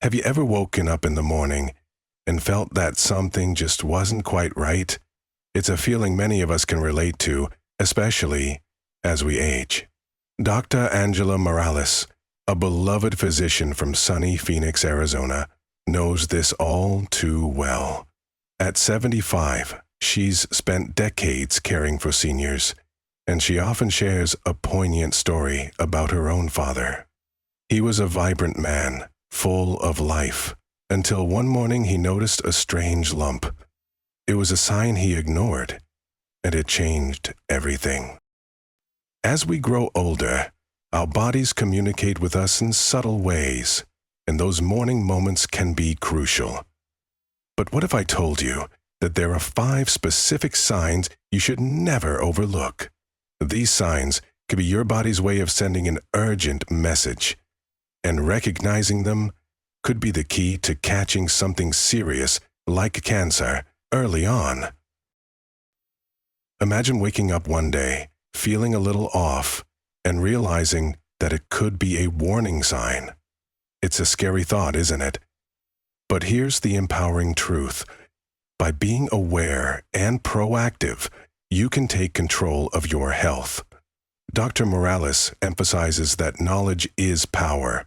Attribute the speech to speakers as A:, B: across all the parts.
A: Have you ever woken up in the morning and felt that something just wasn't quite right? It's a feeling many of us can relate to, especially as we age. Dr. Angela Morales, a beloved physician from sunny Phoenix, Arizona, knows this all too well. At 75, she's spent decades caring for seniors, and she often shares a poignant story about her own father. He was a vibrant man, full of life, until one morning he noticed a strange lump. It was a sign he ignored, and it changed everything. As we grow older, our bodies communicate with us in subtle ways, and those morning moments can be crucial. But what if I told you that there are 5 specific signs you should never overlook? These signs could be your body's way of sending an urgent message, and recognizing them could be the key to catching something serious like cancer early on. Imagine waking up one day, feeling a little off, and realizing that it could be a warning sign. It's a scary thought, isn't it? But here's the empowering truth. By being aware and proactive, you can take control of your health. Dr. Morales emphasizes that knowledge is power,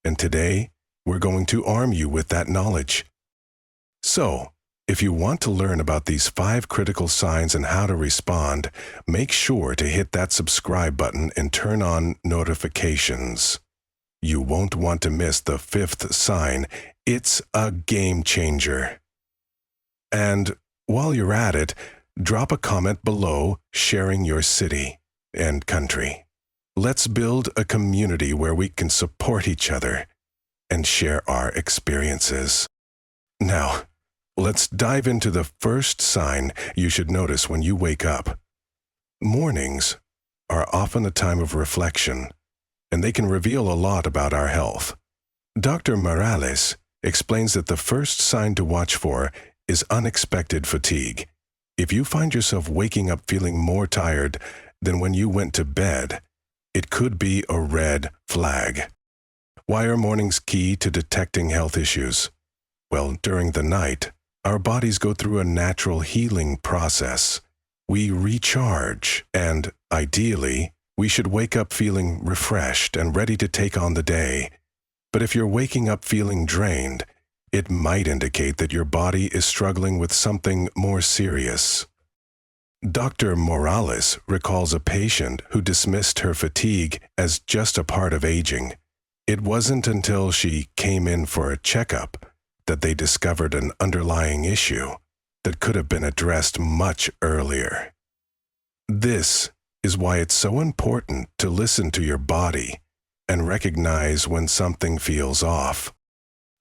A: and today we're going to arm you with that knowledge. So, if you want to learn about these 5 critical signs and how to respond, make sure to hit that subscribe button and turn on notifications. You won't want to miss the 5th sign. It's a game changer. And while you're at it, drop a comment below sharing your city and country. Let's build a community where we can support each other and share our experiences. Now, let's dive into the first sign you should notice when you wake up. Mornings are often a time of reflection, and they can reveal a lot about our health. Dr. Morales explains that the first sign to watch for is unexpected fatigue. If you find yourself waking up feeling more tired than when you went to bed, it could be a red flag. Why are mornings key to detecting health issues? Well, during the night, our bodies go through a natural healing process. We recharge, and ideally, we should wake up feeling refreshed and ready to take on the day. But if you're waking up feeling drained, it might indicate that your body is struggling with something more serious. Dr. Morales recalls a patient who dismissed her fatigue as just a part of aging. It wasn't until she came in for a checkup that they discovered an underlying issue that could have been addressed much earlier. This is why it's so important to listen to your body and recognize when something feels off.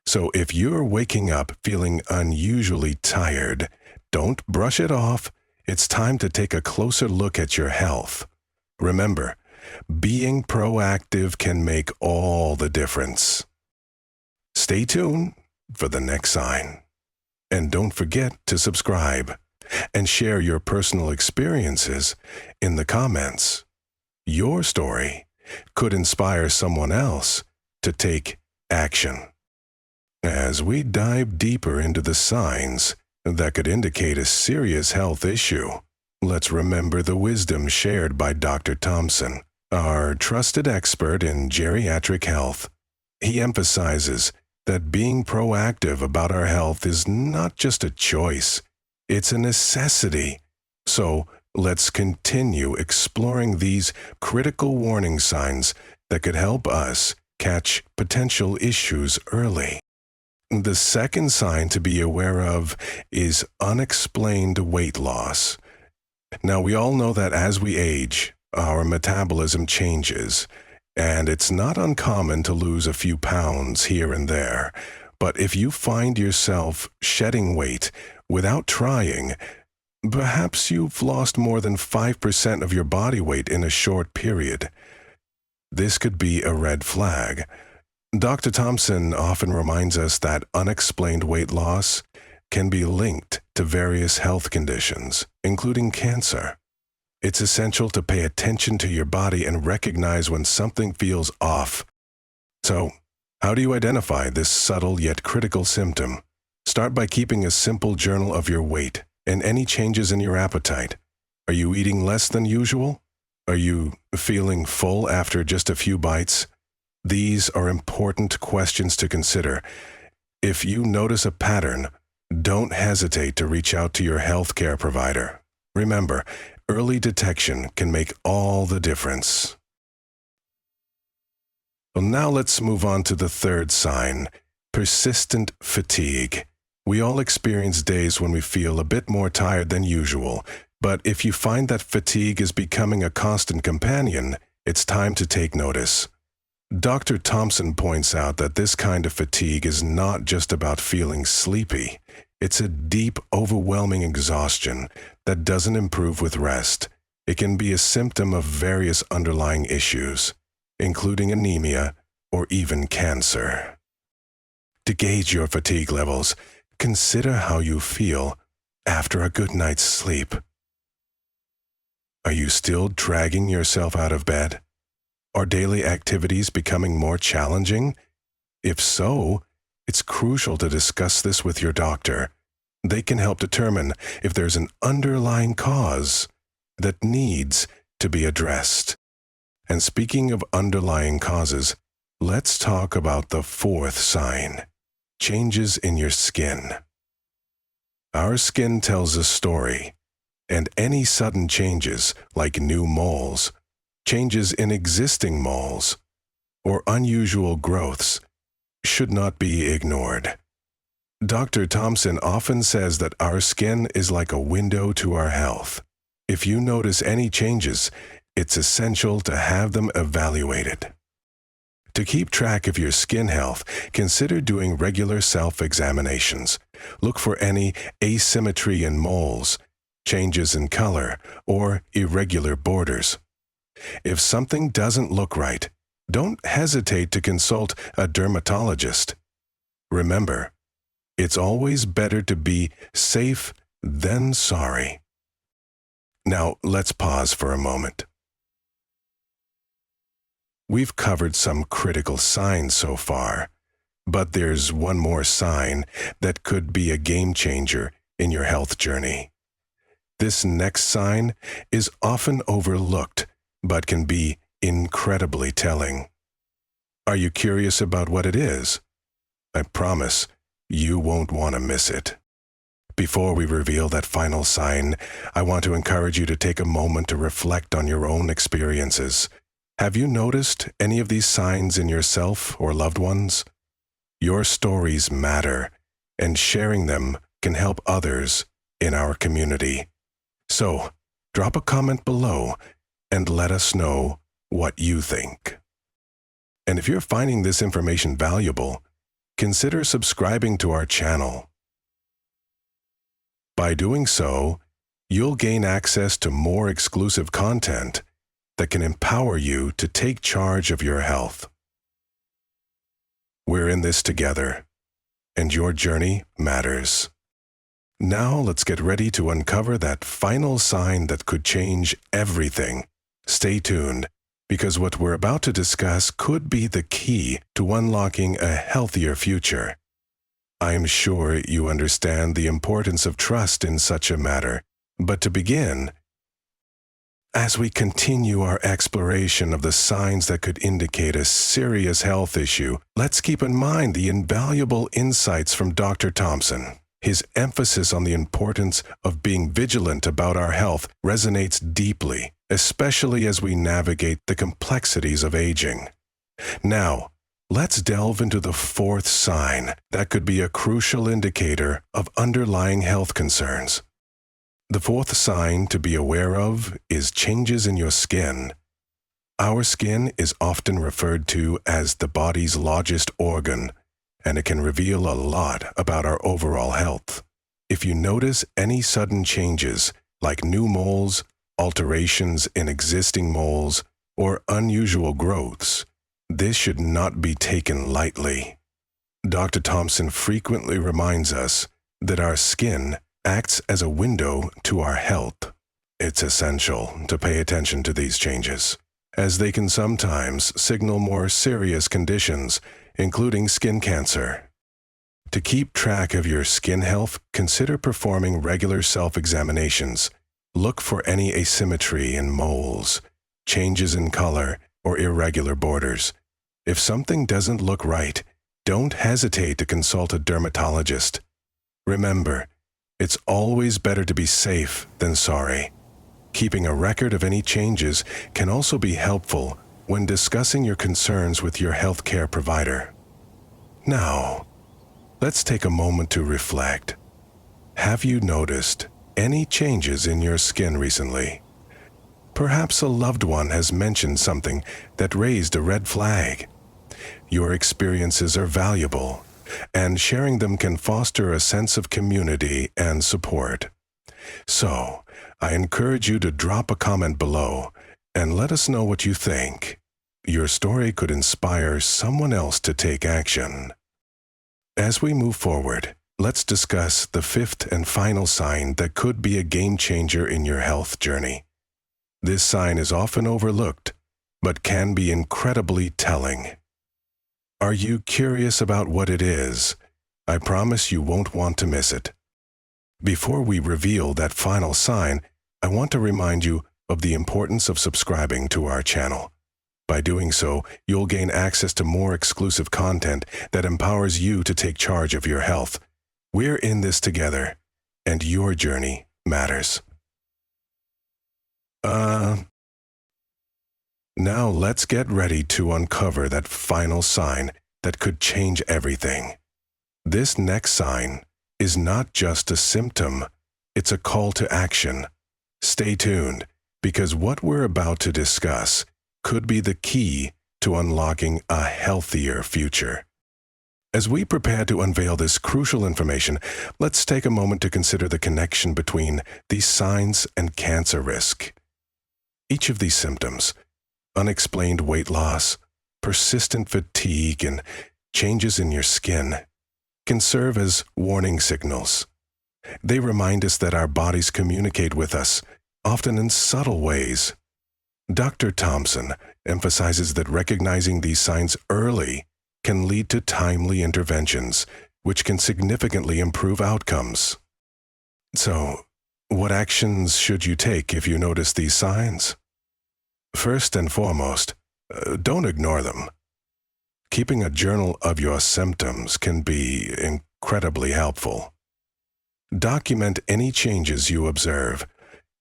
A: So if you're waking up feeling unusually tired, don't brush it off. It's time to take a closer look at your health. Remember, being proactive can make all the difference. Stay tuned for the next sign. And don't forget to subscribe and share your personal experiences in the comments. Your story could inspire someone else to take action. As we dive deeper into the signs that could indicate a serious health issue, let's remember the wisdom shared by Dr. Thompson, our trusted expert in geriatric health. He emphasizes that being proactive about our health is not just a choice, it's a necessity. So let's continue exploring these critical warning signs that could help us catch potential issues early. The second sign to be aware of is unexplained weight loss. Now, we all know that as we age, our metabolism changes, and it's not uncommon to lose a few pounds here and there. But if you find yourself shedding weight without trying, perhaps you've lost more than 5% of your body weight in a short period. This could be a red flag. Dr. Thompson often reminds us that unexplained weight loss can be linked to various health conditions, including cancer. It's essential to pay attention to your body and recognize when something feels off. So, How do you identify this subtle yet critical symptom? Start by keeping a simple journal of your weight and any changes in your appetite. Are you eating less than usual? Are you feeling full after just a few bites? These are important questions to consider. If you notice a pattern, don't hesitate to reach out to your healthcare provider. Remember, early detection can make all the difference. Well, now let's move on to the third sign, persistent fatigue. We all experience days when we feel a bit more tired than usual, but if you find that fatigue is becoming a constant companion, it's time to take notice. Dr. Thompson points out that this kind of fatigue is not just about feeling sleepy. It's a deep, overwhelming exhaustion that doesn't improve with rest. It can be a symptom of various underlying issues, including anemia or even cancer. To gauge your fatigue levels, consider how you feel after a good night's sleep. Are you still dragging yourself out of bed? Are daily activities becoming more challenging? If so, it's crucial to discuss this with your doctor. They can help determine if there's an underlying cause that needs to be addressed. And speaking of underlying causes, let's talk about the fourth sign, changes in your skin. Our skin tells a story, and any sudden changes, like new moles, changes in existing moles, or unusual growths, should not be ignored. Dr. Thompson often says that our skin is like a window to our health. If you notice any changes, it's essential to have them evaluated. To keep track of your skin health, consider doing regular self-examinations. Look for any asymmetry in moles, changes in color, or irregular borders. If something doesn't look right, don't hesitate to consult a dermatologist. Remember, it's always better to be safe than sorry. Now, let's pause for a moment. We've covered some critical signs so far, but there's one more sign that could be a game changer in your health journey. This next sign is often overlooked, but can be incredibly telling. Are you curious about what it is? I promise you won't want to miss it. Before we reveal that final sign, I want to encourage you to take a moment to reflect on your own experiences. Have you noticed any of these signs in yourself or loved ones? Your stories matter, and sharing them can help others in our community. So, drop a comment below and let us know what you think. And if you're finding this information valuable, consider subscribing to our channel. By doing so, you'll gain access to more exclusive content that can empower you to take charge of your health. We're in this together, and your journey matters. Now let's get ready to uncover that final sign that could change everything. Stay tuned, because what we're about to discuss could be the key to unlocking a healthier future. I'm sure you understand the importance of trust in such a matter, but to begin, as we continue our exploration of the signs that could indicate a serious health issue, let's keep in mind the invaluable insights from Dr. Thompson. His emphasis on the importance of being vigilant about our health resonates deeply, especially as we navigate the complexities of aging. Now, let's delve into the fourth sign that could be a crucial indicator of underlying health concerns. The fourth sign to be aware of is changes in your skin. Our skin is often referred to as the body's largest organ, and it can reveal a lot about our overall health. If you notice any sudden changes, like new moles, alterations in existing moles, or unusual growths, this should not be taken lightly. Dr. Thompson frequently reminds us that our skin acts as a window to our health. It's essential to pay attention to these changes, as they can sometimes signal more serious conditions, including skin cancer. To keep track of your skin health, consider performing regular self-examinations. Look for any asymmetry in moles, changes in color, or irregular borders. If something doesn't look right, don't hesitate to consult a dermatologist. Remember, it's always better to be safe than sorry. Keeping a record of any changes can also be helpful when discussing your concerns with your healthcare provider. Now, let's take a moment to reflect. Have you noticed any changes in your skin recently? Perhaps a loved one has mentioned something that raised a red flag. Your experiences are valuable, and sharing them can foster a sense of community and support. So, I encourage you to drop a comment below and let us know what you think. Your story could inspire someone else to take action. As we move forward, let's discuss the fifth and final sign that could be a game changer in your health journey. This sign is often overlooked, but can be incredibly telling. Are you curious about what it is? I promise you won't want to miss it. Before we reveal that final sign, I want to remind you of the importance of subscribing to our channel. By doing so, you'll gain access to more exclusive content that empowers you to take charge of your health. We're in this together, and your journey matters. Now let's get ready to uncover that final sign that could change everything. This next sign is not just a symptom, it's a call to action. Stay tuned, because what we're about to discuss could be the key to unlocking a healthier future. As we prepare to unveil this crucial information, let's take a moment to consider the connection between these signs and cancer risk. Each of these symptoms, unexplained weight loss, persistent fatigue, and changes in your skin, can serve as warning signals. They remind us that our bodies communicate with us, often in subtle ways. Dr. Thompson emphasizes that recognizing these signs early can lead to timely interventions, which can significantly improve outcomes. So, what actions should you take if you notice these signs? First and foremost, don't ignore them. Keeping a journal of your symptoms can be incredibly helpful. Document any changes you observe,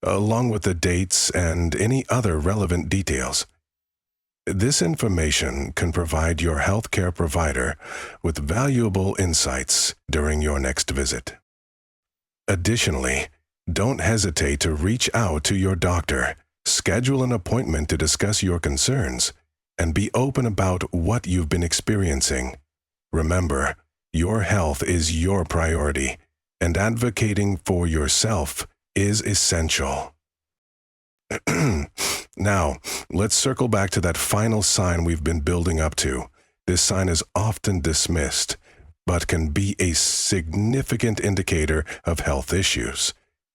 A: along with the dates and any other relevant details. This information can provide your healthcare provider with valuable insights during your next visit. Additionally, don't hesitate to reach out to your doctor, schedule an appointment to discuss your concerns, and be open about what you've been experiencing. Remember, your health is your priority, and advocating for yourself is essential. Now, let's circle back to that final sign we've been building up to. This sign is often dismissed, but can be a significant indicator of health issues.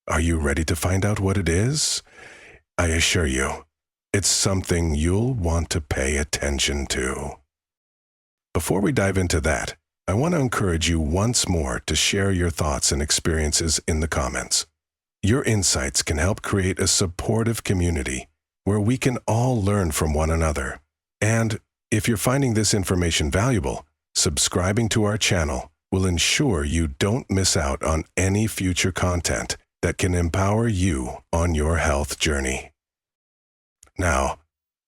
A: Are you ready to find out what it is? I assure you, it's something you'll want to pay attention to. Before we dive into that, I want to encourage you once more to share your thoughts and experiences in the comments. Your insights can help create a supportive community where we can all learn from one another. And if you're finding this information valuable, subscribing to our channel will ensure you don't miss out on any future content that can empower you on your health journey. Now,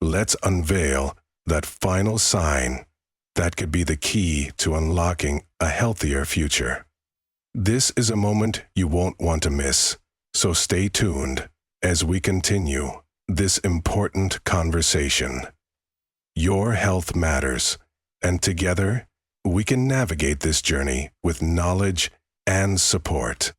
A: let's unveil that final sign that could be the key to unlocking a healthier future. This is a moment you won't want to miss, so stay tuned as we continue this important conversation. Your health matters, and together we can navigate this journey with knowledge and support.